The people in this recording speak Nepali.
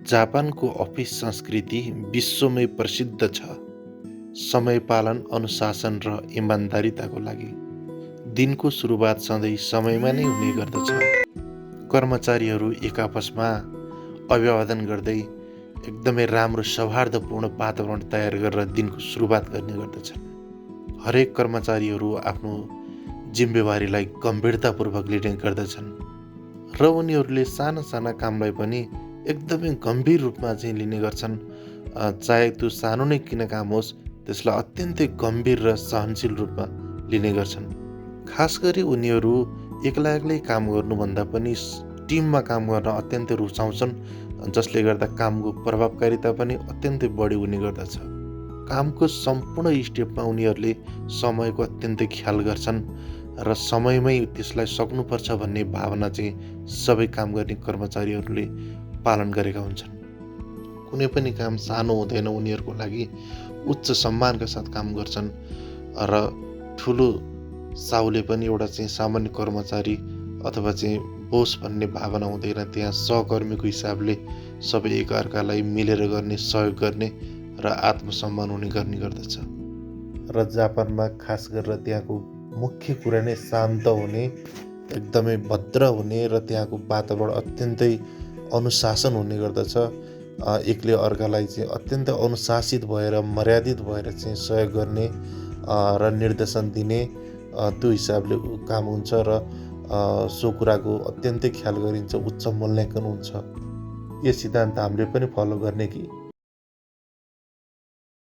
जापानको अफिस संस्कृति विश्वमै प्रसिद्ध छ। समय पालन, अनुशासन र इमान्दारिताको लागि। दिनको सुरुवात सधैँ समयमा नै हुने गर्दछ। कर्मचारीहरू एक आपसमा अभिवादन गर्दै एकदमै राम्रो सौहार्दपूर्ण वातावरण तयार गरेर दिनको सुरुवात गर्ने गर्दछन्। हरेक कर्मचारीहरू आफ्नो जिम्मेवारीलाई गम्भीरतापूर्वक लिने गर्दछन् र उनीहरूले साना साना कामलाई पनि एकदमै गम्भीर रूपमा चाहिँ लिने गर्छन्। चाहे त्यो सानो नै किन काम होस्, त्यसलाई अत्यन्तै गम्भीर र सहनशील रूपमा लिने गर्छन्। खास गरी उनीहरू एक्ला एक्लै काम गर्नुभन्दा पनि टिममा काम गर्न अत्यन्तै रुचाउँछन्, जसले गर्दा कामको प्रभावकारिता पनि अत्यन्तै बढी हुने गर्दछ। कामको सम्पूर्ण स्टेपमा उनीहरूले समयको अत्यन्तै ख्याल गर्छन् र समयमै त्यसलाई सक्नुपर्छ भन्ने भावना चाहिँ सबै काम गर्ने कर्मचारीहरूले पालन गरेका हुन्छन्। कुनै पनि काम सानो हुँदैन, उनीहरूको लागि उच्च सम्मानका साथ काम गर्छन् र ठुलो साउले पनि एउटा चाहिँ सामान्य कर्मचारी अथवा चाहिँ बोस भन्ने भावना हुँदैन। त्यहाँ सहकर्मीको हिसाबले सबै एकअर्कालाई मिलेर गर्ने, सहयोग गर्ने र आत्मसम्मान हुने गर्ने गर्दछ। र जापानमा खास गरेर त्यहाँको मुख्य कुरा नै शान्त हुने, एकदमै भद्र हुने र त्यहाँको वातावरण अत्यन्तै अनुशासन हुने गर्दछ। एकले अर्कालाई चाहिँ अत्यन्तै अनुशासित भएर, मर्यादित भएर चाहिँ सहयोग गर्ने र निर्देशन दिने, त्यो हिसाबले काम हुन्छ र सो कुराको अत्यन्तै ख्याल गरिन्छ, उच्च मूल्याङ्कन हुन्छ। यो सिद्धान्त हामीले पनि फलो गर्ने कि